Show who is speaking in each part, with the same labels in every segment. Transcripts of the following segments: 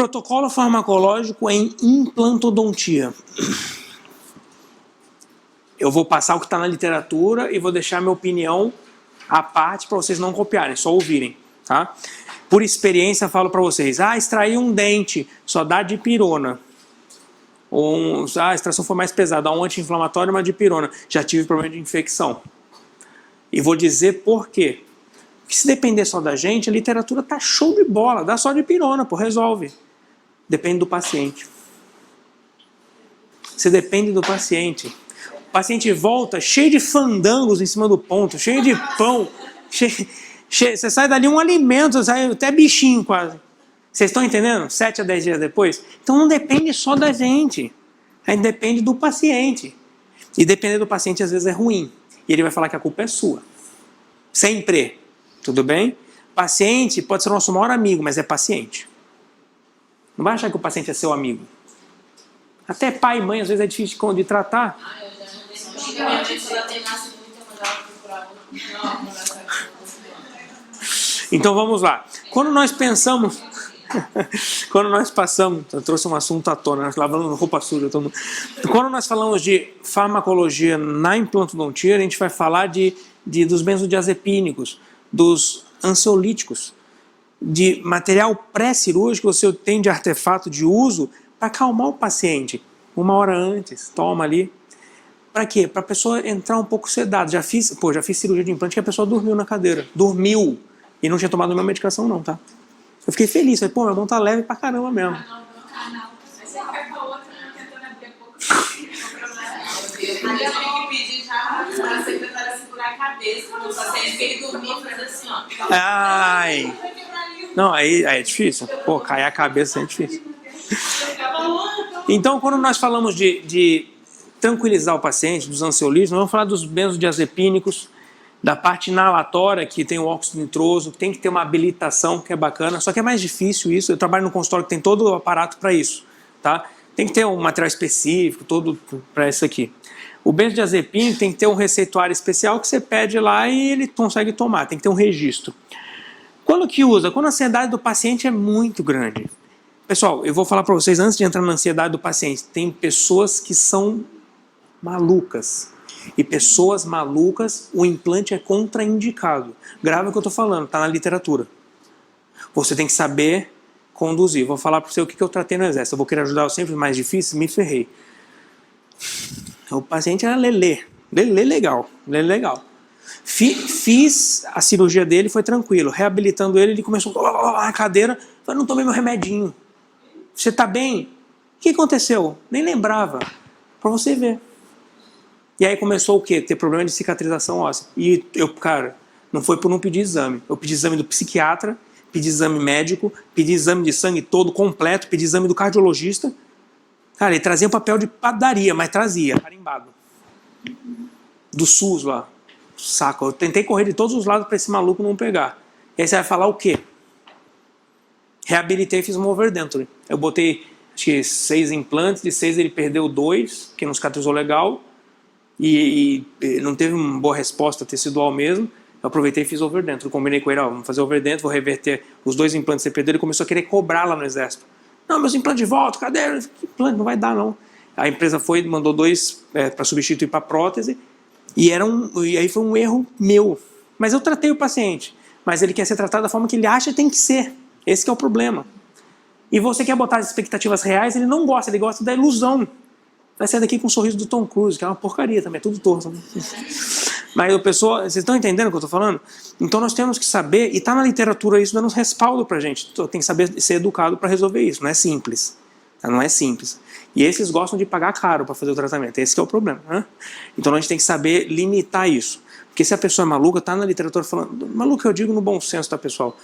Speaker 1: Protocolo farmacológico em implantodontia. Eu vou passar o que está na literatura e vou deixar minha opinião à parte para vocês não copiarem, só ouvirem, tá? Por experiência, falo para vocês, extrair um dente, só dá dipirona. Ou a extração foi mais pesada, dá um anti-inflamatório e uma dipirona. Já tive problema de infecção. E vou dizer por quê. Porque se depender só da gente, a literatura tá show de bola, dá só dipirona, pô, resolve. Depende do paciente. Você depende do paciente. O paciente volta cheio de fandangos em cima do ponto, cheio de pão, você sai dali um alimento, sai até bichinho quase. Vocês estão entendendo? 7 a 10 dias depois? Então não depende só da gente. Depende do paciente. E depender do paciente às vezes é ruim. E ele vai falar que a culpa é sua. Sempre. Tudo bem? Paciente pode ser o nosso maior amigo, mas é paciente. Não vai achar que o paciente é seu amigo. Até pai e mãe às vezes é difícil de tratar. Então vamos lá. Quando nós pensamos... Quando nós passamos... Eu trouxe um assunto à tona, lavando roupa suja. Quando nós falamos de farmacologia na implantodontia, a gente vai falar dos benzodiazepínicos, dos ansiolíticos, de material pré-cirúrgico que você tem de artefato de uso para acalmar o paciente. 1 hora antes, toma ali. Para quê? Para a pessoa entrar um pouco sedada. Já fiz cirurgia de implante que a pessoa dormiu na cadeira. Dormiu. E não tinha tomado nenhuma medicação não, tá? Eu fiquei feliz. Falei, minha mão tá leve pra caramba mesmo. Ai. Não, aí é difícil. Cair a cabeça é difícil. Então, quando nós falamos de tranquilizar o paciente, dos ansiolíticos, nós vamos falar dos benzodiazepínicos, da parte inalatória, que tem o óxido nitroso, que tem que ter uma habilitação, que é bacana, só que é mais difícil isso. Eu trabalho no consultório que tem todo o aparato para isso, tá? Tem que ter um material específico, todo para isso aqui. O benzodiazepínico tem que ter um receituário especial que você pede lá e ele consegue tomar, tem que ter um registro. Quando que usa? Quando a ansiedade do paciente é muito grande. Pessoal, eu vou falar para vocês, antes de entrar na ansiedade do paciente, tem pessoas que são malucas. E pessoas malucas, o implante é contraindicado. Grave o que eu estou falando, está na literatura. Você tem que saber conduzir. Vou falar para você o que eu tratei no exército. Eu vou querer ajudar o sempre mais difícil, me ferrei. O paciente era lelê legal. Fiz a cirurgia dele, foi tranquilo. Reabilitando ele, ele começou na cadeira. Falei, não tomei meu remedinho. Você está bem? O que aconteceu? Nem lembrava. Para você ver. E aí começou o quê? Ter problema de cicatrização óssea. E eu, cara, não foi por não pedir exame. Eu pedi exame do psiquiatra, pedi exame médico, pedi exame de sangue todo, completo, pedi exame do cardiologista. Cara, ele trazia um papel de padaria, mas trazia, carimbado. Do SUS lá. Saco. Eu tentei correr de todos os lados para esse maluco não pegar. E aí você vai falar o quê? Reabilitei e fiz uma overdenture. Eu botei, acho que 6 implantes, de 6 ele perdeu 2, que não cicatrizou legal. E não teve uma boa resposta ter sido ao mesmo. Eu aproveitei e fiz overdenture. Combinei com ele, vamos fazer overdenture, vou reverter os 2 implantes que você perdeu. Ele começou a querer cobrar lá no exército. Não, meus implantes de volta, cadê? Implante, não vai dar não. A empresa mandou 2 para substituir para prótese. E aí foi um erro meu. Mas eu tratei o paciente. Mas ele quer ser tratado da forma que ele acha que tem que ser. Esse que é o problema. E você quer botar as expectativas reais, ele não gosta, ele gosta da ilusão. Vai sair daqui com um sorriso do Tom Cruise, que é uma porcaria também, é tudo torto. Mas a pessoa, vocês estão entendendo o que eu estou falando? Então nós temos que saber, e está na literatura isso dando respaldo para a gente. Tem que saber ser educado para resolver isso, não é simples. Tá? Não é simples. E esses gostam de pagar caro para fazer o tratamento, esse que é o problema. Né? Então a gente tem que saber limitar isso. Porque se a pessoa é maluca, está na literatura falando... Maluca eu digo no bom senso, tá, pessoal?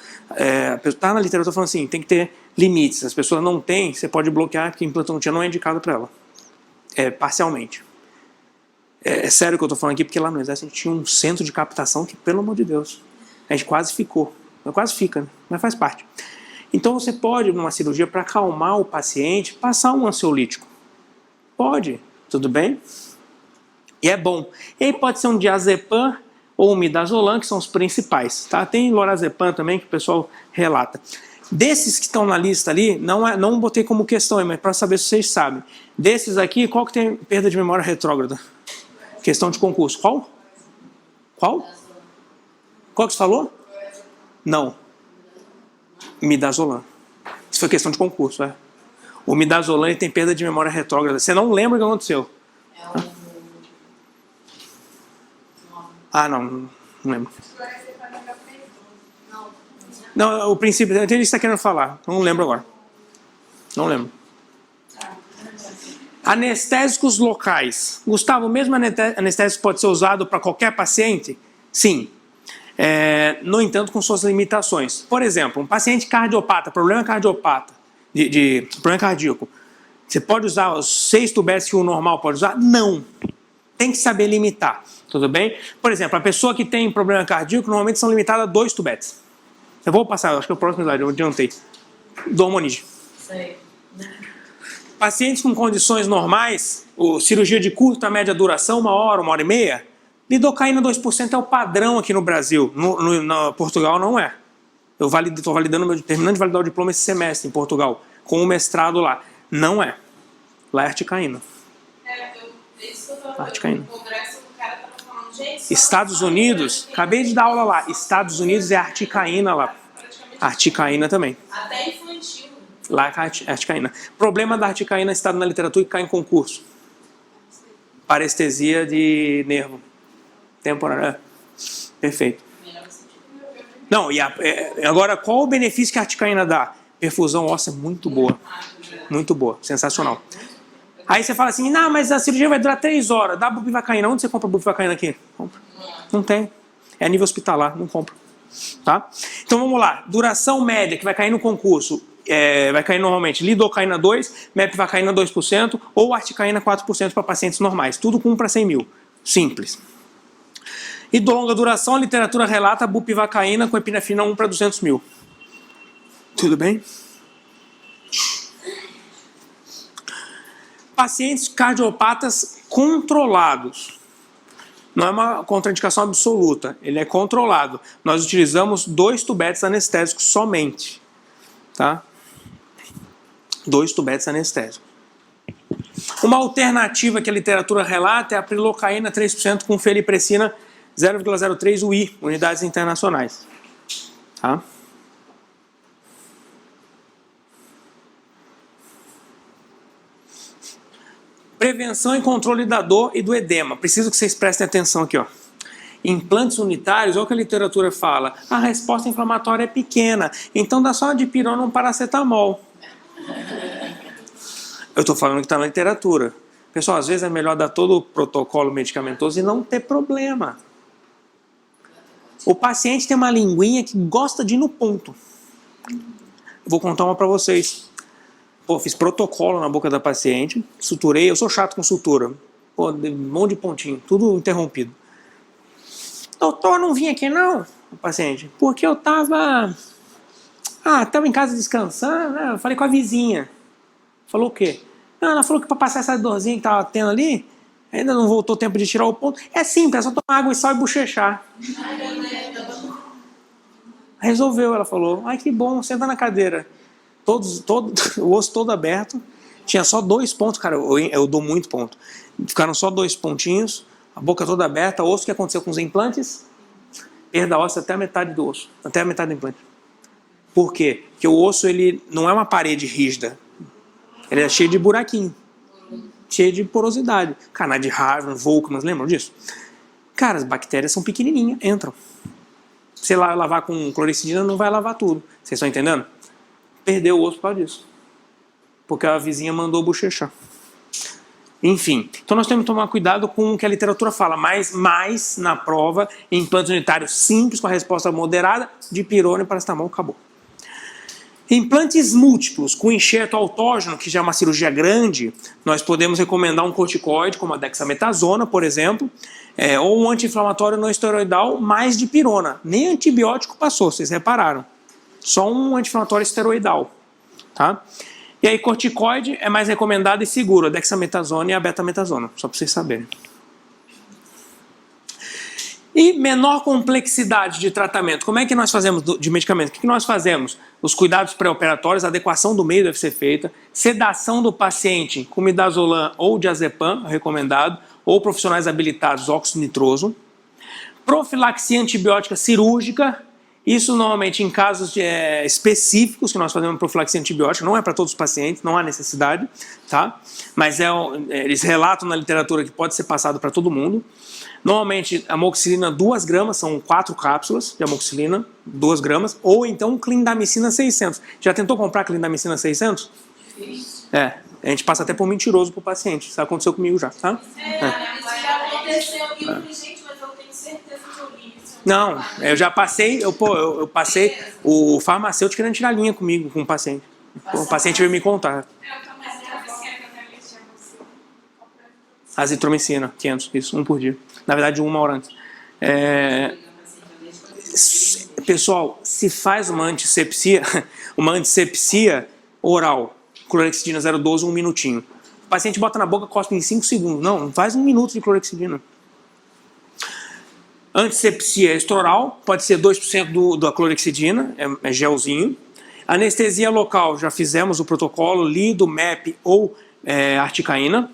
Speaker 1: Está na literatura falando assim, tem que ter limites. Se as pessoas não têm, você pode bloquear, porque implantodontia não é indicado para ela. Parcialmente. É sério o que eu estou falando aqui, porque lá no exército a gente tinha um centro de captação que, pelo amor de Deus, a gente quase ficou. Quase fica, né? Mas faz parte. Então você pode, numa cirurgia, para acalmar o paciente, passar um ansiolítico. Pode, tudo bem? E é bom. E aí pode ser um diazepam ou um midazolam, que são os principais. Tá? Tem lorazepam também, que o pessoal relata. Desses que estão na lista ali, não botei como questão, mas para saber se vocês sabem. Desses aqui, qual que tem perda de memória retrógrada? Questão de concurso. Qual? Qual? Qual que você falou? Não. Midazolam. Isso foi questão de concurso, é. O midazolam tem perda de memória retrógrada. Você não lembra o que aconteceu? Ah, não lembro. Não, o princípio, eu entendi o que você está querendo falar. Não lembro agora. Não lembro. Anestésicos locais. Gustavo, o mesmo anestésico pode ser usado para qualquer paciente? Sim. No entanto, com suas limitações. Por exemplo, um paciente cardiopata, problema cardiopata, problema cardíaco. Você pode usar os 6 tubetes que o normal pode usar? Não. Tem que saber limitar. Tudo bem? Por exemplo, a pessoa que tem problema cardíaco normalmente são limitadas a 2 tubetes. Eu vou passar, acho que é o próximo slide, eu adiantei. Do hormonide. Pacientes com condições normais, cirurgia de curta, média duração, 1 hora, 1 hora e meia, lidocaína 2% é o padrão aqui no Brasil. No Portugal não é. Eu estou validando, terminando de validar o diploma esse semestre em Portugal, com o mestrado lá. Não é. Lá é articaína.
Speaker 2: Isso que eu estava
Speaker 1: Articaína.
Speaker 2: no congresso, o cara estava falando, gente...
Speaker 1: Estados Unidos, acabei de dar aula lá. Estados Unidos é articaína lá. Articaína também.
Speaker 2: Até infantil.
Speaker 1: Lá é articaína. Problema da articaína citado na literatura que cai em concurso. Parestesia de nervo. Temporária. Perfeito. Não, agora qual o benefício que a articaína dá? Perfusão óssea muito boa. Muito boa. Sensacional. Aí você fala assim, não, mas a cirurgia vai durar 3 horas. Dá bupivacaína. Onde você compra bupivacaína aqui? Compra. Não tem. É nível hospitalar, não compra. Tá? Então vamos lá. Duração média que vai cair no concurso. Vai cair normalmente lidocaína 2, mepivacaína 2% ou articaína 4% para pacientes normais. Tudo com 1 para 100 mil. Simples. E de longa duração, a literatura relata bupivacaína com epinefrina 1 para 200 mil. Tudo bem? Pacientes cardiopatas controlados. Não é uma contraindicação absoluta, ele é controlado. Nós utilizamos 2 tubetes anestésicos somente. Tá? 2 tubetes anestésicos. Uma alternativa que a literatura relata é a prilocaína 3% com felipressina 0,03 UI, unidades internacionais. Tá? Prevenção e controle da dor e do edema. Preciso que vocês prestem atenção aqui, ó. Implantes unitários, olha o que a literatura fala. A resposta inflamatória é pequena, então dá só uma dipirona ou um paracetamol. Eu estou falando que está na literatura. Pessoal, às vezes é melhor dar todo o protocolo medicamentoso e não ter problema. O paciente tem uma linguinha que gosta de ir no ponto. Vou contar uma para vocês. Pô, fiz protocolo na boca da paciente, suturei, eu sou chato com sutura. Pô, um monte de pontinho, tudo interrompido. Doutor, não vim aqui não, o paciente, porque eu tava em casa descansando, né? Eu falei com a vizinha. Falou o quê? Não, ela falou que para passar essa dorzinha que tava tendo ali, ainda não voltou tempo de tirar o ponto. É simples, é só tomar água e sal e bochechar. Resolveu, ela falou. Ai, que bom, senta na cadeira. O osso todo aberto. Tinha só 2 pontos, cara, eu dou muito ponto. Ficaram só 2 pontinhos, a boca toda aberta. O osso, que aconteceu com os implantes? Perda óssea até a metade do osso, até a metade do implante. Por quê? Porque o osso, ele não é uma parede rígida. Ele é cheio de buraquinho, cheio de porosidade. Canal de Harvard, Volkmann, lembram disso? Cara, as bactérias são pequenininhas, entram. Se lavar com cloricidina, não vai lavar tudo. Vocês estão entendendo? Perdeu o osso por causa disso. Porque a vizinha mandou bochechar. Enfim, então nós temos que tomar cuidado com o que a literatura fala. Mas na prova, implantes unitários simples, com a resposta moderada, dipirona e paracetamol, acabou. Implantes múltiplos, com enxerto autógeno, que já é uma cirurgia grande, nós podemos recomendar um corticoide, como a dexametasona, por exemplo, ou um anti-inflamatório não esteroidal mais dipirona. Nem antibiótico passou, vocês repararam. Só um anti-inflamatório esteroidal. Tá? E aí, corticoide é mais recomendado e seguro, a dexametasona e a betametasona, só para vocês saberem. E menor complexidade de tratamento. Como é que nós fazemos de medicamento? O que nós fazemos? Os cuidados pré-operatórios, a adequação do meio deve ser feita, sedação do paciente com midazolam ou diazepam, recomendado, ou profissionais habilitados, óxido nitroso. Profilaxia antibiótica cirúrgica, isso normalmente em casos específicos que nós fazemos profilaxia antibiótica, não é para todos os pacientes, não há necessidade, tá? Mas eles relatam na literatura que pode ser passado para todo mundo. Normalmente, amoxicilina 2 gramas, são 4 cápsulas de amoxicilina, 2 gramas, ou então clindamicina 600. Já tentou comprar clindamicina 600? A gente passa até por mentiroso para o paciente. Isso aconteceu comigo já, tá?
Speaker 2: Isso já aconteceu. E eu falei, gente, mas eu tenho certeza que eu li isso.
Speaker 1: Não, eu já passei, eu passei o farmacêutico querendo tirar linha comigo, com o paciente. O paciente veio me contar. Azitromicina, 500, isso, 1 por dia. Na verdade, 1 hora antes. Pessoal, se faz uma antisepsia oral, clorexidina 0,12, 1 minutinho. O paciente bota na boca, cospe em 5 segundos. Não, faz 1 minuto de clorexidina. Antisepsia extraoral, pode ser 2% da clorexidina, é gelzinho. Anestesia local, já fizemos o protocolo, lido, MEP ou articaína.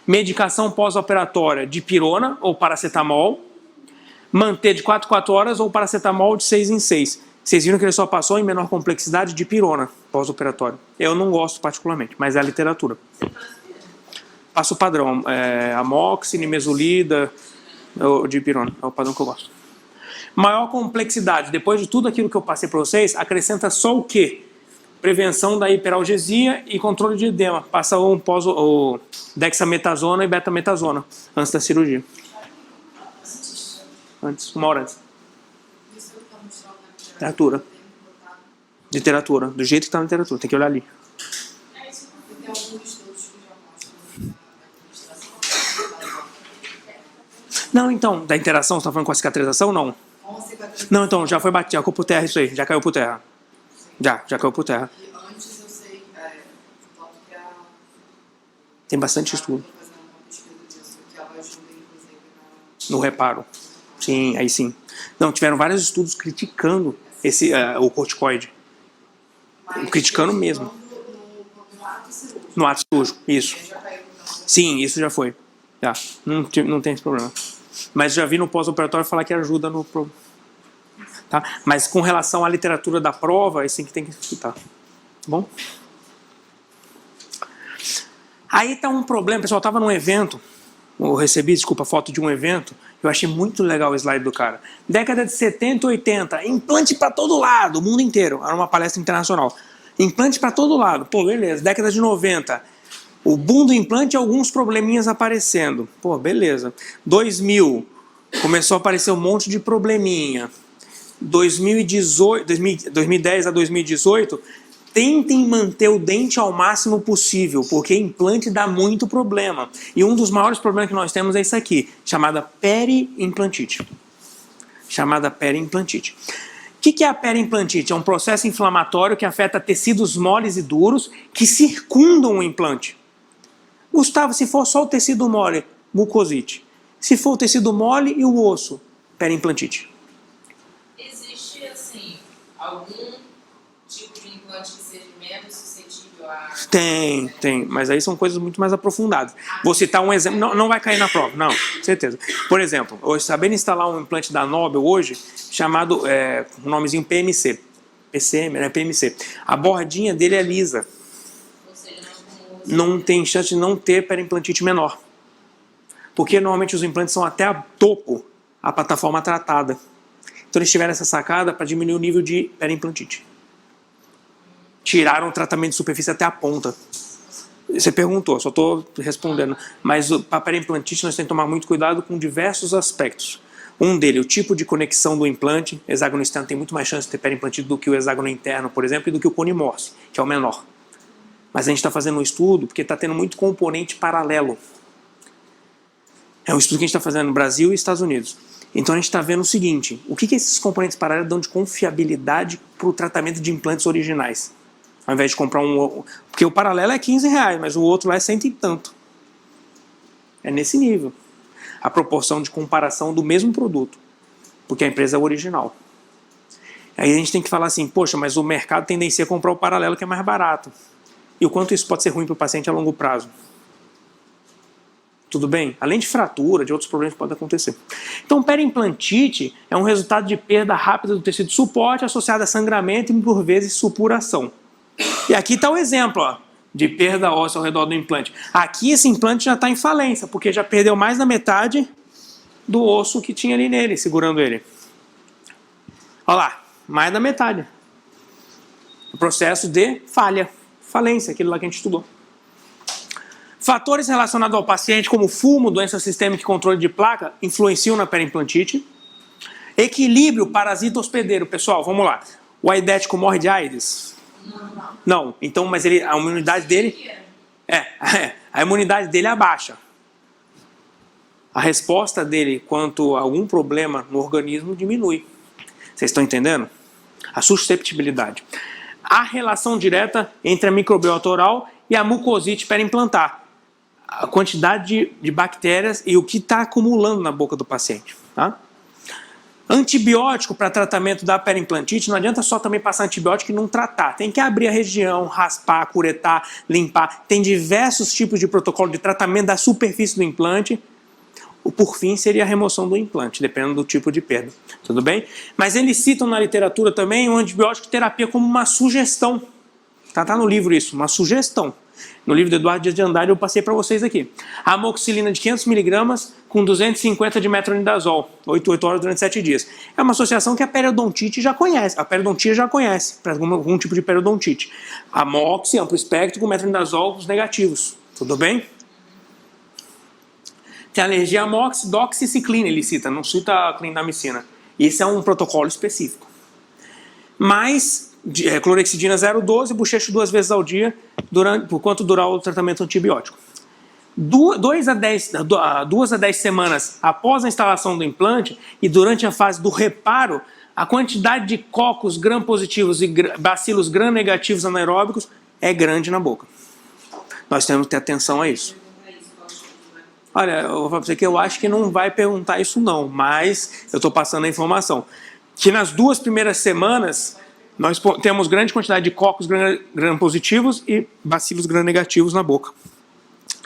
Speaker 1: Medicação pós-operatória, dipirona ou paracetamol. Manter de 4 em 4 horas ou paracetamol de 6 em 6. Vocês viram que ele só passou em menor complexidade dipirona pós-operatório. Eu não gosto particularmente, mas é a literatura. Passa o padrão, amox, nimesulida, dipirona, é o padrão que eu gosto. Maior complexidade, depois de tudo aquilo que eu passei para vocês, acrescenta só o quê? Prevenção da hiperalgesia e controle de edema. Passa o dexametasona e betametasona antes da cirurgia. Antes, 1 hora antes. Literatura. Do jeito que está na literatura. Tem que olhar ali. Não, então, da interação, você está falando com a cicatrização? Não. Não, então, já foi batido, já caiu por terra isso aí. Já caiu por terra. Já caiu por terra.
Speaker 3: Antes eu sei,
Speaker 1: tem bastante estudo.
Speaker 3: Que ela ajuda, inclusive,
Speaker 1: no reparo. Sim, aí sim. Não, tiveram vários estudos criticando o corticoide. Criticando mesmo. No ato cirúrgico, isso. Sim, isso já foi. Já. Não tem esse problema. Mas já vi no pós-operatório falar que ajuda no... Tá? Mas com relação à literatura da prova, isso tem que escutar. Tá bom? Aí tá um problema, pessoal, estava num evento, eu recebi, desculpa, foto de um evento, eu achei muito legal o slide do cara. Década de 70 e 80, implante para todo lado, o mundo inteiro, era uma palestra internacional. Implante para todo lado, pô, beleza. Década de 90, o boom do implante e alguns probleminhas aparecendo. Pô, beleza. 2000, começou a aparecer um monte de probleminha. 2010 a 2018, tentem manter o dente ao máximo possível, porque implante dá muito problema. E um dos maiores problemas que nós temos é isso aqui, chamada periimplantite. O que é a periimplantite? É um processo inflamatório que afeta tecidos moles e duros que circundam o implante. Gustavo, se for só o tecido mole, mucosite. Se for o tecido mole e o osso, periimplantite.
Speaker 2: Existe, assim, algum tipo de implante que seja menos suscetível a...
Speaker 1: Tem, mas aí são coisas muito mais aprofundadas. Vou citar um exemplo, não vai cair na prova, não, certeza. Por exemplo, hoje, sabendo instalar um implante da Nobel hoje, chamado, o nomezinho PMC, PCM, né, PMC. A bordinha dele é lisa.
Speaker 2: Ou seja,
Speaker 1: não tem chance de não ter periimplantite menor. Porque normalmente os implantes são até a topo, a plataforma tratada. Então eles tiveram essa sacada para diminuir o nível de periimplantite. Tiraram o tratamento de superfície até a ponta. Você perguntou, só estou respondendo. Mas para periimplantite nós temos que tomar muito cuidado com diversos aspectos. Um deles, o tipo de conexão do implante. Hexágono externo tem muito mais chance de ter periimplantite do que o hexágono interno, por exemplo, e do que o cone Morse, que é o menor. Mas a gente está fazendo um estudo porque está tendo muito componente paralelo. É um estudo que a gente está fazendo no Brasil e Estados Unidos. Então a gente está vendo o seguinte, o que esses componentes paralelos dão de confiabilidade para o tratamento de implantes originais? Ao invés de comprar um... Porque o paralelo é R$15, mas o outro lá é 100 e tanto. É nesse nível. A proporção de comparação do mesmo produto. porque a empresa é original. Aí a gente tem que falar assim, poxa, mas o mercado tendencia a comprar o paralelo que é mais barato. E o quanto isso pode ser ruim para o paciente a longo prazo. Tudo bem? Além de fratura, de outros problemas que podem acontecer. Então, periimplantite é um resultado de perda rápida do tecido de suporte associada a sangramento e, por vezes, supuração. E aqui está o exemplo, ó, de perda óssea ao redor do implante. Aqui esse implante já está em falência, porque já perdeu mais da metade do osso que tinha ali nele, segurando ele. Olha lá, mais da metade. O processo de falência, aquilo lá que a gente estudou. Fatores relacionados ao paciente, como fumo, doença sistêmica e controle de placa, influenciam na periimplantite. Equilíbrio parasita hospedeiro. Pessoal, vamos lá. O aidético morre de AIDS? Não. Então, mas a imunidade dele... a imunidade dele é baixa. A resposta dele quanto a algum problema no organismo diminui. Vocês estão entendendo? A susceptibilidade. Há relação direta entre a microbiota oral e a mucosite periimplantar. A quantidade de bactérias e o que está acumulando na boca do paciente. Tá? Antibiótico para tratamento da periimplantite, não adianta só também passar antibiótico e não tratar. Tem que abrir a região, raspar, curetar, limpar. Tem diversos tipos de protocolo de tratamento da superfície do implante. Por fim, seria a remoção do implante, dependendo do tipo de perda. Tudo bem? Mas eles citam na literatura também o antibiótico terapia como uma sugestão. Tá no livro isso, uma sugestão. No livro do Eduardo Dias de Andrade eu passei para vocês aqui. Amoxicilina de 500 mg com 250 de metronidazol, 8 horas durante 7 dias. É uma associação que a periodontite já conhece, a periodontia já conhece, para algum tipo de periodontite. Amoxi, amplo espectro, com metronidazol, os negativos. Tudo bem? Tem alergia a amox, doxiciclina, ele cita, não cita a clindamicina. Esse é um protocolo específico. Mas, clorexidina 0,12, bochecho 2 vezes ao dia, por quanto durar o tratamento antibiótico. 2 a 10 semanas após a instalação do implante e durante a fase do reparo, a quantidade de cocos gram-positivos e bacilos gram-negativos anaeróbicos é grande na boca. Nós temos que ter atenção a isso. Olha, eu vou falar para você que eu acho que não vai perguntar isso não, mas eu estou passando a informação. Que nas 2 primeiras semanas, nós temos grande quantidade de cocos gram-positivos e bacilos gram-negativos na boca,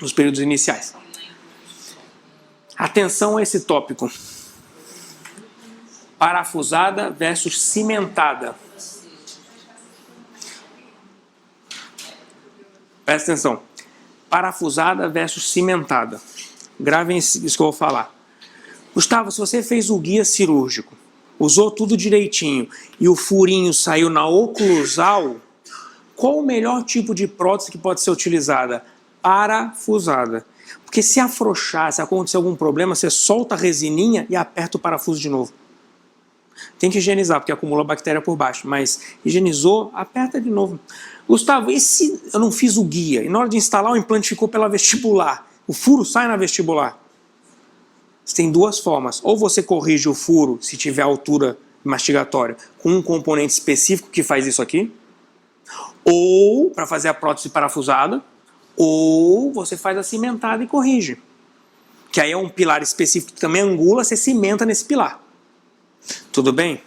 Speaker 1: nos períodos iniciais. Atenção a esse tópico. Parafusada versus cimentada. Presta atenção. Parafusada versus cimentada. Gravem isso que eu vou falar. Gustavo, se você fez o guia cirúrgico, usou tudo direitinho e o furinho saiu na oclusal, qual o melhor tipo de prótese que pode ser utilizada? Parafusada. Porque se afrouxar, se acontecer algum problema, você solta a resininha e aperta o parafuso de novo. Tem que higienizar, porque acumula bactéria por baixo. Mas higienizou, aperta de novo. Gustavo, e se eu não fiz o guia? E na hora de instalar o implante ficou pela vestibular? O furo sai na vestibular? Você tem 2 formas. Ou você corrige o furo, se tiver altura mastigatória, com um componente específico que faz isso aqui. Ou, para fazer a prótese parafusada, ou você faz a cimentada e corrige. Que aí é um pilar específico que também angula, você cimenta nesse pilar. Tudo bem?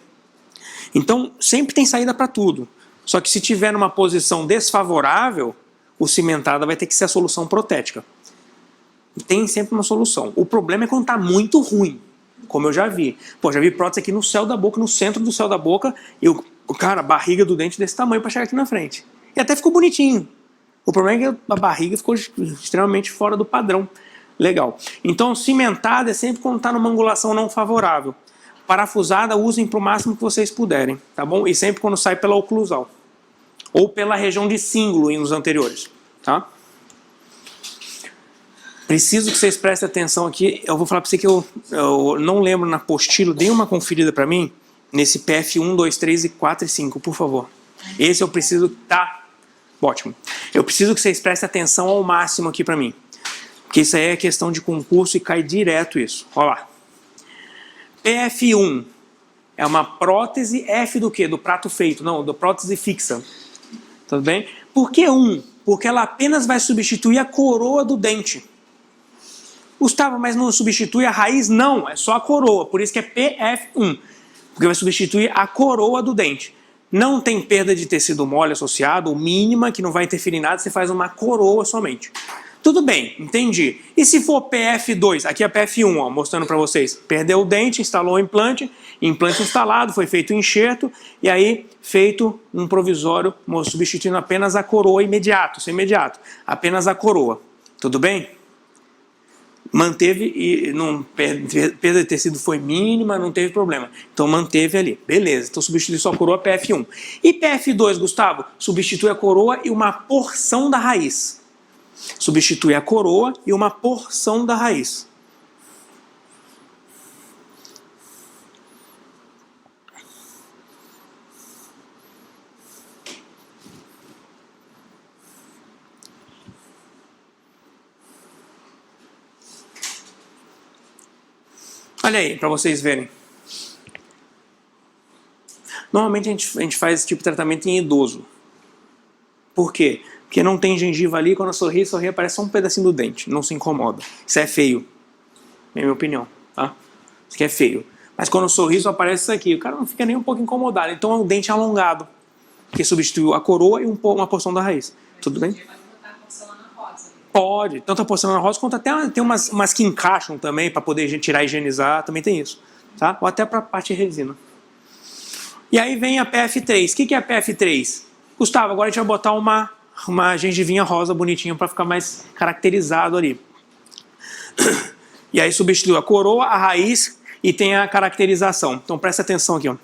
Speaker 1: Então, sempre tem saída para tudo. Só que se tiver numa posição desfavorável, o cimentada vai ter que ser a solução protética. Tem sempre uma solução. O problema é quando está muito ruim, como eu já vi. Pô, já vi prótese aqui no céu da boca, no centro do céu da boca, e a barriga do dente desse tamanho para chegar aqui na frente. E até ficou bonitinho. O problema é que a barriga ficou extremamente fora do padrão. Legal. Então, cimentada é sempre quando está numa angulação não favorável. Parafusada, usem para o máximo que vocês puderem, tá bom? E sempre quando sai pela oclusal. Ou pela região de cíngulo nos anteriores, tá? Preciso que vocês prestem atenção aqui. Eu vou falar para você que eu não lembro na apostila. Dê uma conferida para mim nesse PF 1, 2, 3, 4 e 5, por favor. Esse eu preciso... Tá, ótimo. Eu preciso que vocês prestem atenção ao máximo aqui para mim. Porque isso aí é questão de concurso e cai direto isso. Olha lá. PF1 é uma prótese F do quê? Do prato feito. Não, da prótese fixa. Tudo bem? Por que 1? Porque ela apenas vai substituir a coroa do dente. Gustavo, mas não substitui a raiz? Não, é só a coroa, por isso que é PF1, porque vai substituir a coroa do dente. Não tem perda de tecido mole associado, ou mínima, que não vai interferir em nada, você faz uma coroa somente. Tudo bem, entendi. E se for PF2, aqui é PF1, ó, mostrando para vocês. Perdeu o dente, instalou o implante instalado, foi feito o enxerto, e aí feito um provisório, substituindo apenas a coroa imediato, sem imediato, apenas a coroa. Tudo bem? Manteve e não, perda de tecido foi mínima, não teve problema. Então manteve ali. Beleza, então substitui só a coroa PF1. E PF2, Gustavo? Substitui a coroa e uma porção da raiz. Substitui a coroa e uma porção da raiz. Olha aí, para vocês verem. Normalmente a gente faz esse tipo de tratamento em idoso. Por quê? Porque não tem gengiva ali, quando sorri aparece só um pedacinho do dente, não se incomoda. Isso é feio, é a minha opinião, tá? Isso aqui é feio. Mas quando sorri aparece isso aqui, o cara não fica nem um pouco incomodado. Então é um dente alongado, que substituiu a coroa e uma porção da raiz. Tudo bem? Pode, tanto a porcelana rosa quanto até tem umas que encaixam também para poder tirar e higienizar, também tem isso, tá? Ou até para a parte de resina. E aí vem a PF3. O que é a PF3? Gustavo, agora a gente vai botar uma gengivinha rosa bonitinha para ficar mais caracterizado ali. E aí substituiu a coroa, a raiz e tem a caracterização. Então presta atenção aqui, ó.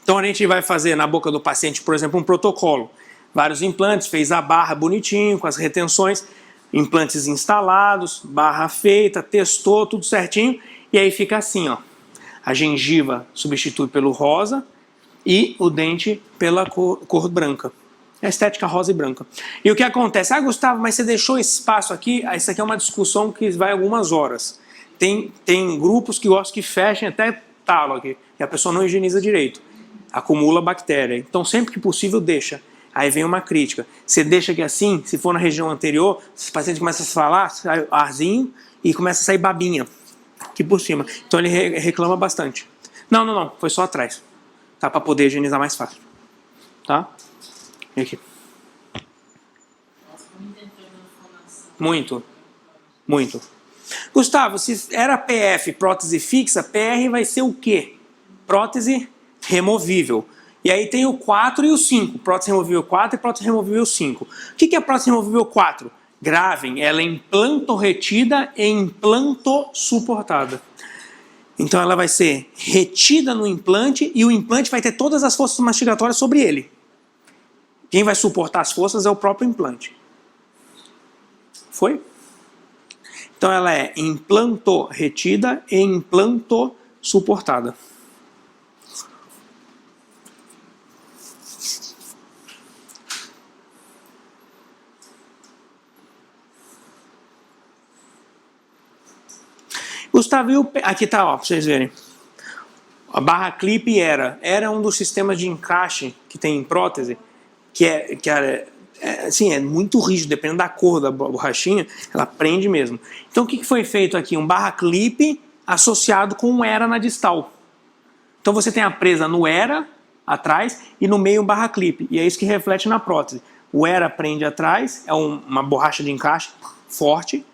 Speaker 1: Então a gente vai fazer na boca do paciente, por exemplo, um protocolo. Vários implantes, fez a barra bonitinho, com as retenções, implantes instalados, barra feita, testou, tudo certinho, e aí fica assim, ó. A gengiva substitui pelo rosa e o dente pela cor branca. A estética rosa e branca. E o que acontece? Ah, Gustavo, mas você deixou espaço aqui? Isso aqui é uma discussão que vai algumas horas. Tem grupos que gostam que fechem até talo aqui, e a pessoa não higieniza direito. Acumula bactéria. Então sempre que possível deixa. Aí vem uma crítica. Você deixa que assim, se for na região anterior, o paciente começa a falar, sai arzinho e começa a sair babinha aqui por cima. Então ele reclama bastante. Não, foi só atrás. Tá? Para poder higienizar mais fácil. Tá? E aqui. Muito. Gustavo, se era PF, prótese fixa, PR vai ser o quê? Prótese removível. E aí tem o 4 e o 5, prótese removível 4 e prótese removível 5. O que é a prótese removível 4? Gravem, ela é implanto-retida e implanto-suportada. Então ela vai ser retida no implante e o implante vai ter todas as forças mastigatórias sobre ele. Quem vai suportar as forças é o próprio implante. Foi? Então ela é implanto-retida e implanto-suportada. Gustavo, aqui tá, ó, pra vocês verem. A barra clipe era um dos sistemas de encaixe que tem em prótese, que é muito rígido, dependendo da cor da borrachinha, ela prende mesmo. Então o que foi feito aqui? Um barra clipe associado com um ERA na distal. Então você tem a presa no ERA, atrás, e no meio um barra clipe. E é isso que reflete na prótese. O ERA prende atrás, é uma borracha de encaixe forte,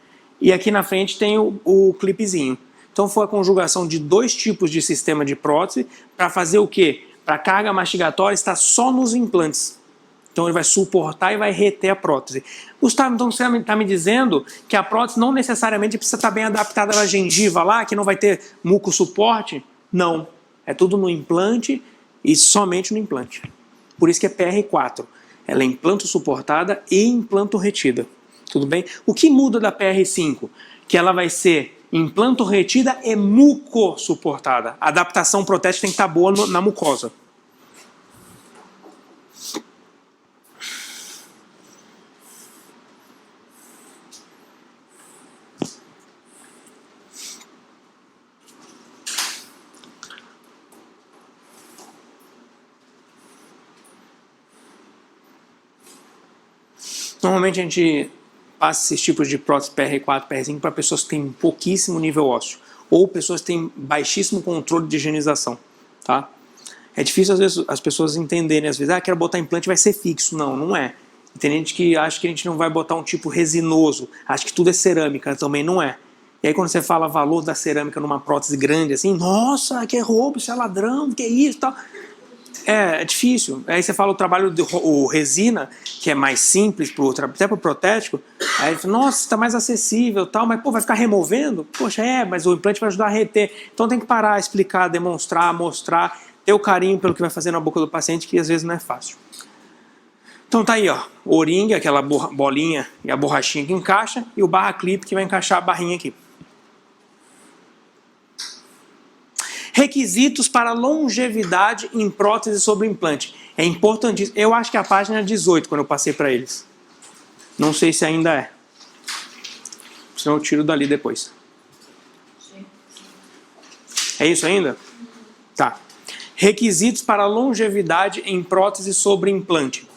Speaker 1: e aqui na frente tem o clipezinho. Então foi a conjugação de dois tipos de sistema de prótese para fazer o quê? Para a carga mastigatória estar só nos implantes. Então ele vai suportar e vai reter a prótese. Gustavo, então você está me dizendo que a prótese não necessariamente precisa estar bem adaptada à gengiva lá, que não vai ter muco suporte? Não. É tudo no implante e somente no implante. Por isso que é PR4. Ela é implanto suportada e implanto retida. Tudo bem? O que muda da PR5? Que ela vai ser implanto retida e muco suportada. A adaptação protética tem que estar boa na mucosa. Normalmente a gente passa esses tipos de prótese PR4, PR5 para pessoas que têm pouquíssimo nível ósseo ou pessoas que têm baixíssimo controle de higienização, tá? É difícil às vezes as pessoas entenderem, às vezes, quero botar implante vai ser fixo. Não, não é. Tem gente que acha que a gente não vai botar um tipo resinoso, acha que tudo é cerâmica, também não é. E aí quando você fala valor da cerâmica numa prótese grande assim, nossa, que é roubo, isso é ladrão, que é isso e tal. É difícil. Aí você fala o trabalho de resina, que é mais simples, até para o protético, aí fala, nossa, está mais acessível, tal, mas pô, vai ficar removendo? Poxa, mas o implante vai ajudar a reter. Então tem que parar, explicar, demonstrar, mostrar, ter o carinho pelo que vai fazer na boca do paciente, que às vezes não é fácil. Então tá aí, ó, o O-ring, aquela bolinha e a borrachinha que encaixa, e o barra clip que vai encaixar a barrinha aqui. Requisitos para longevidade em prótese sobre implante. É importantíssimo. Eu acho que a página é 18 quando eu passei para eles. Não sei se ainda é. Senão eu tiro dali depois. É isso ainda? Tá. Requisitos para longevidade em prótese sobre implante.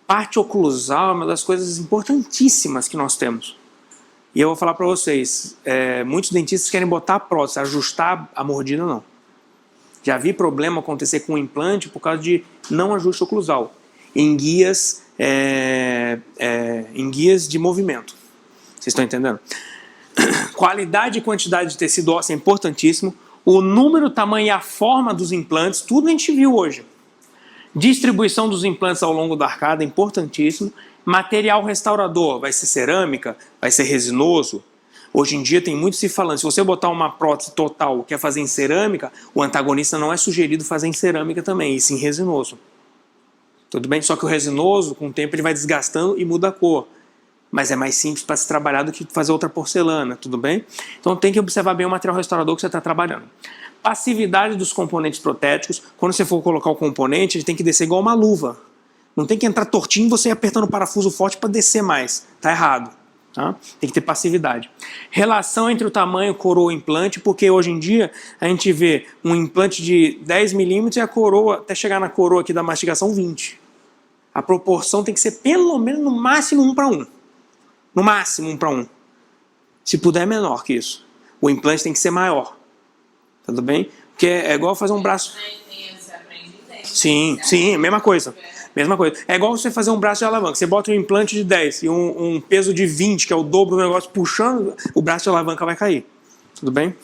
Speaker 1: Parte oclusal é uma das coisas importantíssimas que nós temos. E eu vou falar para vocês, muitos dentistas querem botar a prótese, ajustar a mordida não. Já vi problema acontecer com o implante por causa de não ajuste oclusal, em guias de movimento. Vocês estão entendendo? Qualidade e quantidade de tecido ósseo é importantíssimo. O número, tamanho e a forma dos implantes, tudo a gente viu hoje. Distribuição dos implantes ao longo da arcada é importantíssimo. Material restaurador, vai ser cerâmica, vai ser resinoso. Hoje em dia tem muito se falando, se você botar uma prótese total quer fazer em cerâmica, o antagonista não é sugerido fazer em cerâmica também, e sim resinoso. Tudo bem? Só que o resinoso, com o tempo, ele vai desgastando e muda a cor. Mas é mais simples para se trabalhar do que fazer outra porcelana, tudo bem? Então tem que observar bem o material restaurador que você está trabalhando. Passividade dos componentes protéticos. Quando você for colocar o componente, ele tem que descer igual uma luva. Não tem que entrar tortinho e você apertando o parafuso forte para descer mais. Tá errado. Tá? Tem que ter passividade. Relação entre o tamanho, coroa e implante, porque hoje em dia a gente vê um implante de 10 milímetros e a coroa, até chegar na coroa aqui da mastigação, 20. A proporção tem que ser pelo menos no máximo 1 para 1. No máximo 1 para 1. Se puder, menor que isso. O implante tem que ser maior. Tudo bem? Porque é igual fazer um braço. Sim, mesma coisa. Mesma coisa. É igual você fazer um braço de alavanca. Você bota um implante de 10 e um peso de 20, que é o dobro do negócio, puxando, o braço de alavanca vai cair. Tudo bem?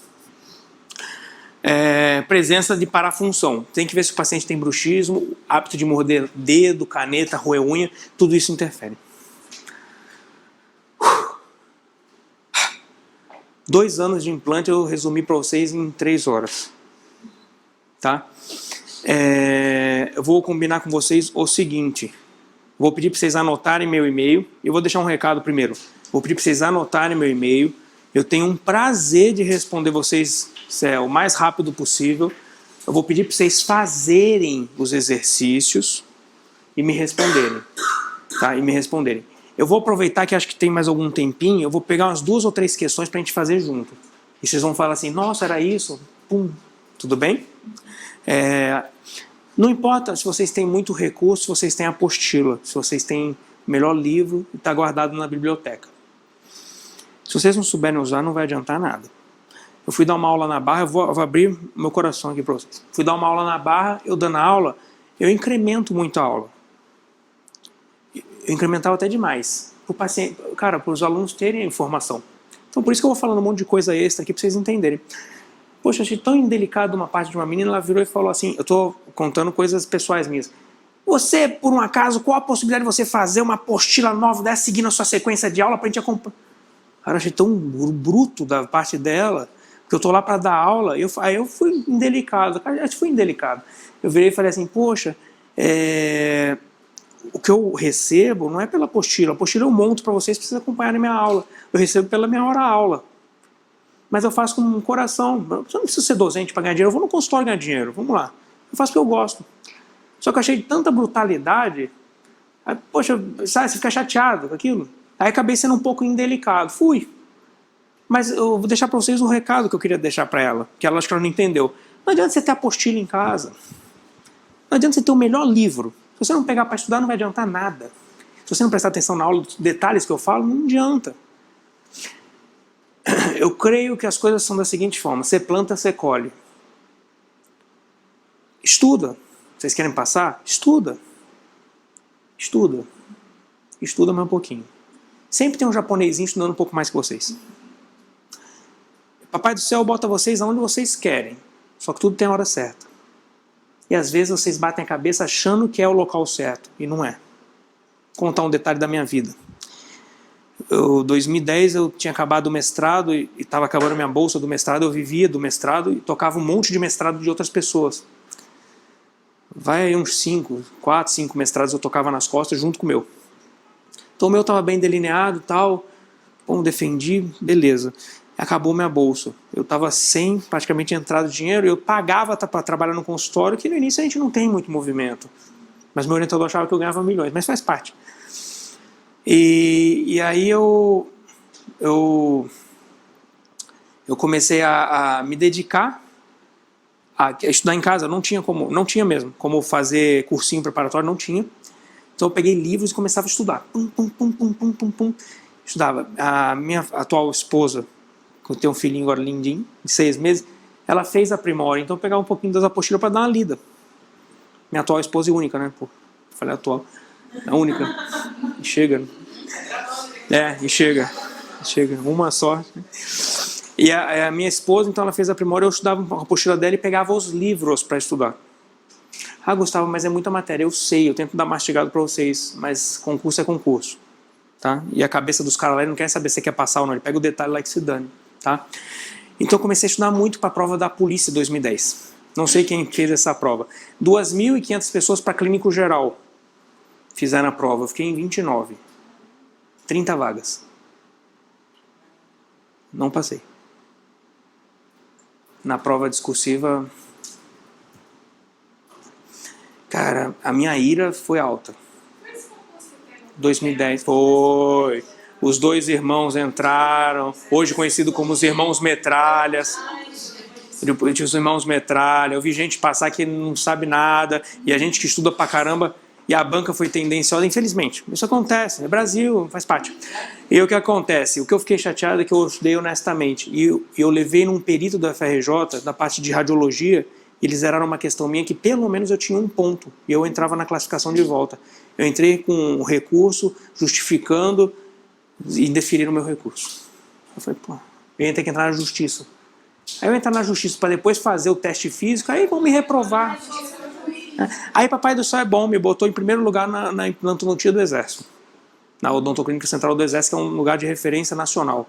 Speaker 1: Presença de parafunção. Tem que ver se o paciente tem bruxismo, hábito de morder dedo, caneta, roer unha, tudo isso interfere. 2 anos de implante eu resumi para vocês em 3 horas. Tá? Eu vou combinar com vocês o seguinte. Vou pedir para vocês anotarem meu e-mail. Eu vou deixar um recado primeiro. Vou pedir para vocês anotarem meu e-mail. Eu tenho um prazer de responder vocês o mais rápido possível. Eu vou pedir para vocês fazerem os exercícios e me responderem. Tá? E me responderem. Eu vou aproveitar que acho que tem mais algum tempinho, eu vou pegar umas 2 ou 3 questões para a gente fazer junto. E vocês vão falar assim, nossa, era isso? Pum. Tudo bem? Não importa se vocês têm muito recurso, se vocês têm apostila, se vocês têm o melhor livro e está guardado na biblioteca. Se vocês não souberem usar, não vai adiantar nada. Eu fui dar uma aula na Barra, eu vou abrir meu coração aqui para vocês. Fui dar uma aula na Barra, eu dando a aula, eu incremento muito a aula. Eu incrementava até demais. Para os alunos terem a informação. Então por isso que eu vou falando um monte de coisa extra aqui para vocês entenderem. Poxa, achei tão indelicado uma parte de uma menina, ela virou e falou assim, eu estou contando coisas pessoais minhas. Você, por um acaso, qual a possibilidade de você fazer uma apostila nova dessa seguindo a sua sequência de aula para a gente acompanhar? Cara, eu achei tão bruto da parte dela, que eu estou lá para dar aula, aí eu fui indelicado, cara, fui indelicado. Eu virei e falei assim, poxa, o que eu recebo não é pela apostila. A apostila eu monto para vocês, precisam acompanhar a minha aula. Eu recebo pela minha hora-aula. Mas eu faço com um coração. Eu não preciso ser docente para ganhar dinheiro. Eu vou no consultório ganhar dinheiro. Vamos lá. Eu faço porque eu gosto. Só que eu achei tanta brutalidade. Aí, poxa, sabe, você fica chateado com aquilo. Aí acabei sendo um pouco indelicado. Fui. Mas eu vou deixar para vocês um recado que eu queria deixar para ela. Que ela acho que ela não entendeu. Não adianta você ter apostila em casa. Não adianta você ter o melhor livro. Se você não pegar para estudar, não vai adiantar nada. Se você não prestar atenção na aula, dos detalhes que eu falo, não adianta. Eu creio que as coisas são da seguinte forma: você planta, você colhe. Estuda. Vocês querem passar? Estuda. Estuda. Estuda mais um pouquinho. Sempre tem um japonesinho estudando um pouco mais que vocês. Papai do céu bota vocês aonde vocês querem. Só que tudo tem a hora certa. E às vezes vocês batem a cabeça achando que é o local certo. E não é. Vou contar um detalhe da minha vida. Em 2010 eu tinha acabado o mestrado e estava acabando a minha bolsa do mestrado. Eu vivia do mestrado e tocava um monte de mestrado de outras pessoas. Vai aí uns 4, 5 mestrados eu tocava nas costas junto com o meu. Então o meu estava bem delineado e tal. Bom, defendi, beleza. Acabou minha bolsa. Eu estava sem praticamente entrada de dinheiro e eu pagava para trabalhar no consultório, que no início a gente não tem muito movimento. Mas meu orientador achava que eu ganhava milhões, mas faz parte. E aí eu comecei a me dedicar a estudar em casa. Não tinha mesmo como fazer cursinho preparatório, não tinha. Então eu peguei livros e começava a estudar. Estudava. A minha atual esposa, que eu tenho um filhinho agora lindinho, de 6 meses, ela fez a Primória, então eu pegava um pouquinho das apostilas para dar uma lida. Minha atual esposa e única, né? Pô, falei atual. A única. E chega. E chega. Uma só. E a minha esposa, então, ela fez a Primória, eu estudava a apostila dela e pegava os livros para estudar. Ah, Gustavo, mas é muita matéria. Eu sei, eu tento dar mastigado para vocês, mas concurso é concurso. Tá? E a cabeça dos caras lá não quer saber se você quer passar ou não, ele pega o detalhe lá que se dane. Tá? Então eu comecei a estudar muito para a prova da polícia 2010. Não sei quem fez essa prova. 2.500 pessoas para clínico geral fizeram a prova. Eu fiquei em 29. 30 vagas. Não passei. Na prova discursiva, cara, a minha ira foi alta. 2010 foi. Os 2 irmãos entraram, hoje conhecido como os irmãos Metralhas. Os irmãos Metralha. Eu vi gente passar que não sabe nada, e a gente que estuda pra caramba, e a banca foi tendenciosa, infelizmente. Isso acontece, é Brasil, faz parte. E o que acontece? O que eu fiquei chateado é que eu estudei honestamente. E eu levei num perito da FRJ, da parte de radiologia, e eles zeraram uma questão minha que pelo menos eu tinha 1 ponto. E eu entrava na classificação de volta. Eu entrei com um recurso, justificando, e deferiram o meu recurso. Eu falei, pô, eu ia ter que entrar na justiça. Aí eu entrar na justiça para depois fazer o teste físico, aí vão me reprovar. Aí Papai do Céu é bom, me botou em primeiro lugar na implantologia do Exército. Na Odontoclínica Central do Exército, que é um lugar de referência nacional.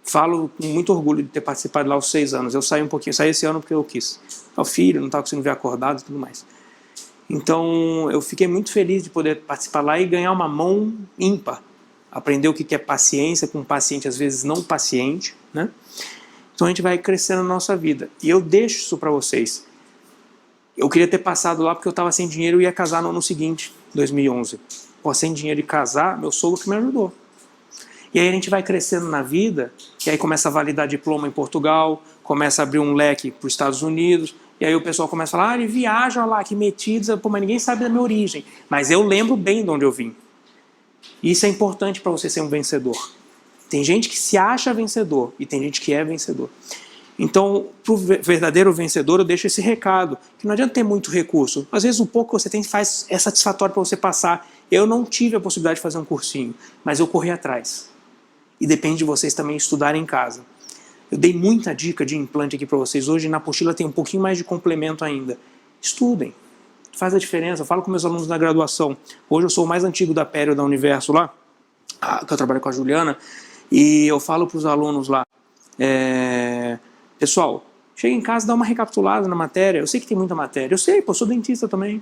Speaker 1: Falo com muito orgulho de ter participado lá aos 6 anos. Eu saí um pouquinho, saí esse ano porque eu quis. O filho, não estava conseguindo ver acordado e tudo mais. Então eu fiquei muito feliz de poder participar lá e ganhar uma mão ímpar. Aprender o que é paciência com um paciente, às vezes não paciente, né? Então a gente vai crescendo na nossa vida. E eu deixo isso para vocês. Eu queria ter passado lá porque eu estava sem dinheiro e ia casar no ano seguinte, 2011. Pô, sem dinheiro de casar, meu sogro que me ajudou. E aí a gente vai crescendo na vida, e aí começa a validar diploma em Portugal, começa a abrir um leque para os Estados Unidos, e aí o pessoal começa a falar, ele viaja lá, que metidos, pô, mas ninguém sabe da minha origem. Mas eu lembro bem de onde eu vim. E isso é importante para você ser um vencedor. Tem gente que se acha vencedor, e tem gente que é vencedor. Então, para o verdadeiro vencedor, eu deixo esse recado, que não adianta ter muito recurso. Às vezes o pouco que você tem é satisfatório para você passar. Eu não tive a possibilidade de fazer um cursinho, mas eu corri atrás. E depende de vocês também estudarem em casa. Eu dei muita dica de implante aqui para vocês. Hoje na apostila tem um pouquinho mais de complemento ainda. Estudem. Faz a diferença. Eu falo com meus alunos na graduação. Hoje eu sou o mais antigo da Pério da Universo lá, que eu trabalho com a Juliana, e eu falo para os alunos lá, pessoal, chega em casa e dá uma recapitulada na matéria. Eu sei que tem muita matéria. Eu sei, pô, eu sou dentista também.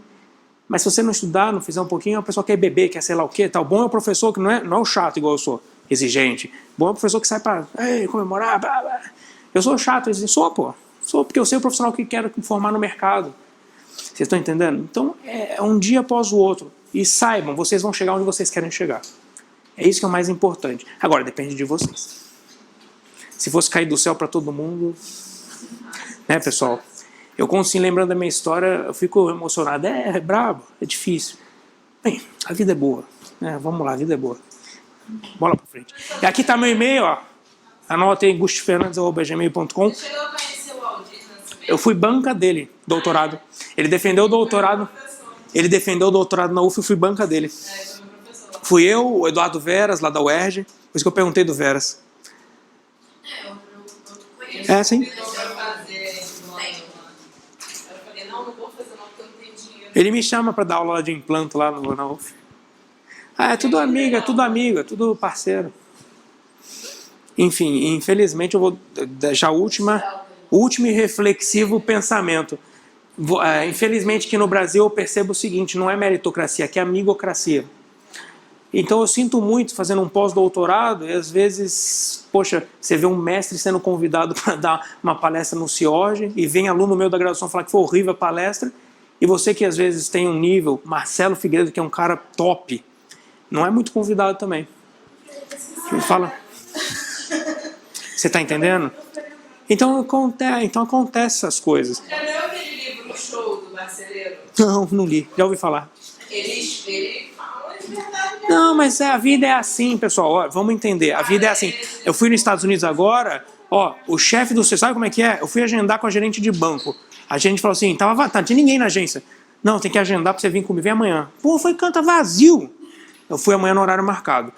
Speaker 1: Mas se você não estudar, não fizer um pouquinho, a pessoa quer beber, quer sei lá o quê, tal. Bom é o professor que não é o chato igual eu sou, exigente. Bom é o professor que sai para comemorar, blá, blá. Eu sou chato, exigente. Sou porque eu sei o profissional que quero formar no mercado. Vocês estão entendendo? Então, é um dia após o outro. E saibam, vocês vão chegar onde vocês querem chegar. É isso que é o mais importante. Agora, depende de vocês. Se fosse cair do céu para todo mundo... Né, pessoal? Eu consigo, lembrando da minha história, eu fico emocionado. É brabo, é difícil. Bem, a vida é boa. Vamos lá, a vida é boa. Bola pra frente. E aqui tá meu e-mail, ó. Anota aí, gustofernandes@gmail.com.
Speaker 2: Você chegou a conhecer o Aldir Nascimento?
Speaker 1: Eu fui banca dele, doutorado. Ele defendeu o doutorado. Ele defendeu o doutorado na UF, eu fui banca dele.
Speaker 2: Foi meu professor.
Speaker 1: Fui eu, o Eduardo Veras, lá da UERJ. Por isso que eu perguntei do Veras.
Speaker 3: Eu conheço.
Speaker 1: É, sim.
Speaker 2: Convidou pra fazer uma aula. Eu falei, não vou fazer não, porque eu não tenho dinheiro.
Speaker 1: Ele me chama para dar aula de implanto lá na UF. É tudo amigo, é tudo parceiro. Enfim, infelizmente eu vou deixar o último e reflexivo pensamento. Infelizmente que no Brasil eu percebo o seguinte, não é meritocracia, aqui é amigocracia. Então eu sinto muito fazendo um pós-doutorado e às vezes, poxa, você vê um mestre sendo convidado para dar uma palestra no CIORG e vem aluno meu da graduação falar que foi horrível a palestra e você que às vezes tem um nível, Marcelo Figueiredo, que é um cara top, não é muito convidado também. Fala. Você está entendendo? Então acontece essas coisas.
Speaker 2: Já leu aquele livro, O Show, do Marceleiro?
Speaker 1: Não li, já ouvi falar.
Speaker 2: Ele fala de verdade.
Speaker 1: Não, mas a vida é assim, pessoal. Ó, vamos entender. A vida é assim. Eu fui nos Estados Unidos agora, ó, o chefe do... Você sabe como é que é? Eu fui agendar com a gerente de banco. A gerente falou assim, não tinha ninguém na agência. Não, tem que agendar pra você vir comigo, vem amanhã. Pô, canta vazio. Eu fui amanhã no horário marcado.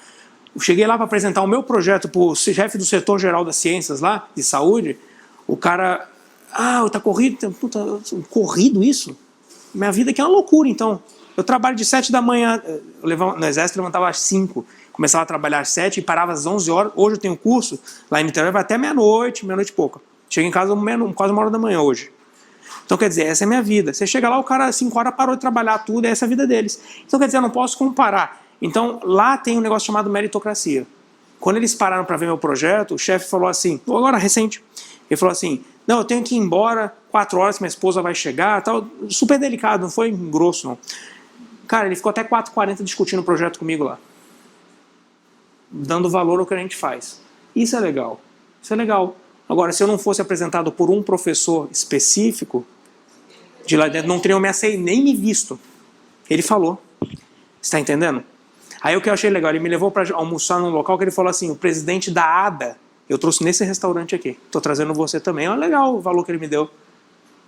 Speaker 1: Eu cheguei lá para apresentar o meu projeto pro chefe do setor geral das ciências lá, de saúde. O cara, tá corrido? Puta, corrido isso? Minha vida aqui é uma loucura, então. Eu trabalho de 7 da manhã, no exército eu levantava às 5, começava a trabalhar às 7 e parava às 11 horas. Hoje eu tenho curso lá em Niterói, vai até meia-noite e pouco. Chego em casa quase 1 hora da manhã hoje. Então, quer dizer, essa é a minha vida. Você chega lá, o cara às 5 horas parou de trabalhar tudo, essa é a vida deles. Então, quer dizer, eu não posso comparar. Então, lá tem um negócio chamado meritocracia. Quando eles pararam para ver meu projeto, o chefe falou assim, agora recente, ele falou assim, não, eu tenho que ir embora 4 horas, minha esposa vai chegar, tal. Super delicado, não foi grosso, não. Cara, ele ficou até 4h40 discutindo o projeto comigo lá. Dando valor ao que a gente faz. Isso é legal. Isso é legal. Agora, se eu não fosse apresentado por um professor específico, de lá dentro não teriam nem me visto. Ele falou. Você está entendendo? Aí o que eu achei legal, ele me levou para almoçar num local que ele falou assim, o presidente da ADA, eu trouxe nesse restaurante aqui. Estou trazendo você também. É legal o valor que ele me deu.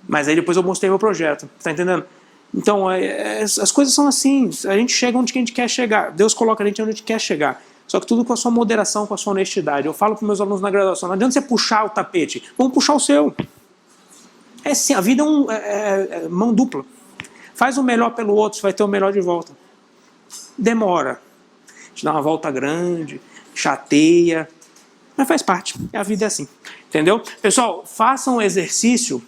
Speaker 1: Mas aí depois eu mostrei meu projeto. Está entendendo? Então, as coisas são assim. A gente chega onde a gente quer chegar. Deus coloca a gente onde a gente quer chegar. Só que tudo com a sua moderação, com a sua honestidade. Eu falo para meus alunos na graduação, não adianta você puxar o tapete. Vamos puxar o seu. É assim, a vida é mão dupla. Faz o melhor pelo outro, você vai ter o melhor de volta. Demora. Te dá uma volta grande, chateia. Mas faz parte. A vida é assim. Entendeu? Pessoal, façam o exercício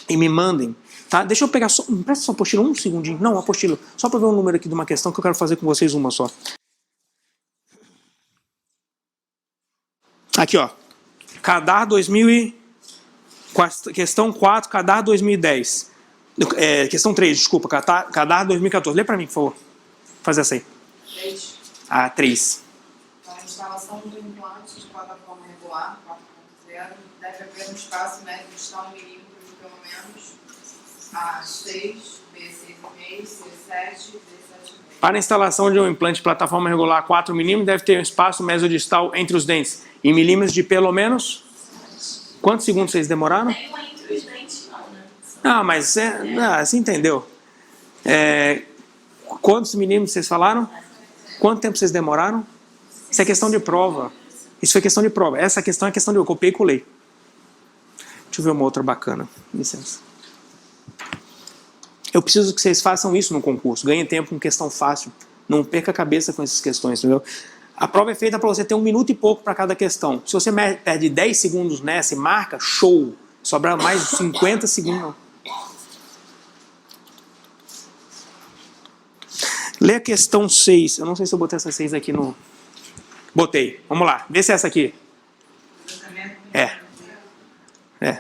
Speaker 1: e me mandem. Tá? Deixa eu pegar só. Presta só a apostila um segundinho. Não, apostila. Só para ver um número aqui de uma questão que eu quero fazer com vocês uma só. Aqui, ó. Cadar 2000 questão 4, Cadar 2010. Questão 3, desculpa. Cadar 2014. Lê para mim, por favor. Faz essa aí.
Speaker 3: 3.
Speaker 1: 3.
Speaker 3: Para a instalação do implante de plataforma regular, 4.0, deve haver um espaço médio distal em milímetros de pelo menos A6, B6,5, C7, D7,5.
Speaker 1: Para a instalação de um implante de plataforma regular 4 mm, deve ter um espaço mesodistal entre os dentes em milímetros de pelo menos... Quantos segundos vocês demoraram?
Speaker 2: Nem entre os dentes, não, né?
Speaker 1: Mas você entendeu. Quantos milímetros vocês falaram? Quanto tempo vocês demoraram? Isso é questão de prova. Isso foi questão de prova. Essa questão é questão de eu copiei e colei. Deixa eu ver uma outra bacana. Licença. Eu preciso que vocês façam isso no concurso. Ganhem tempo com questão fácil. Não perca a cabeça com essas questões, entendeu? A prova é feita para você ter 1 minuto e pouco para cada questão. Se você perde 10 segundos nessa e marca, show. Sobra mais 50 segundos. Lê a questão 6. Eu não sei se eu botei essa 6 aqui no... Botei. Vamos lá. Vê se é essa aqui.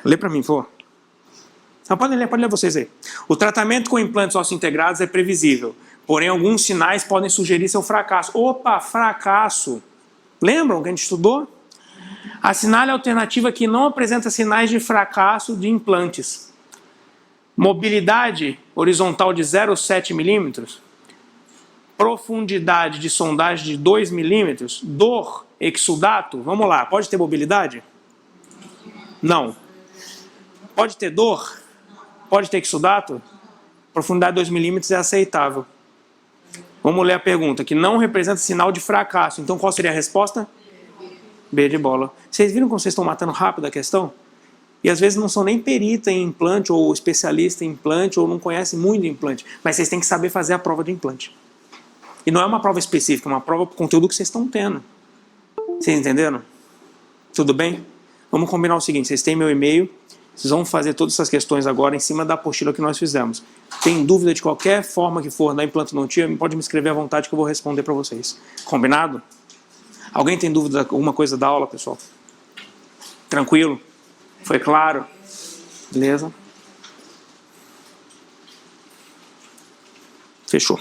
Speaker 1: Lê para mim, por favor. Pode ler vocês aí. O tratamento com implantes osseointegrados é previsível. Porém, alguns sinais podem sugerir seu fracasso. Opa, fracasso. Lembram que a gente estudou? Assinale a alternativa que não apresenta sinais de fracasso de implantes. Mobilidade horizontal de 0,7 milímetros. profundidade de sondagem de 2 milímetros, dor, exudato, vamos lá, pode ter mobilidade? Não. Pode ter dor? Pode ter exudato? Profundidade de 2 milímetros é aceitável. Vamos ler a pergunta, que não representa sinal de fracasso. Então qual seria a resposta? B de bola. Vocês viram como vocês estão matando rápido a questão? E às vezes não são nem perita em implante ou especialista em implante ou não conhecem muito de implante, mas vocês têm que saber fazer a prova de implante. E não é uma prova específica, é uma prova por conteúdo que vocês estão tendo. Vocês entenderam? Tudo bem? Vamos combinar o seguinte, vocês têm meu e-mail, vocês vão fazer todas essas questões agora em cima da apostila que nós fizemos. Tem dúvida de qualquer forma que for da implantodontia, pode me escrever à vontade que eu vou responder para vocês. Combinado? Alguém tem dúvida de alguma coisa da aula, pessoal? Tranquilo? Foi claro? Beleza? Fechou.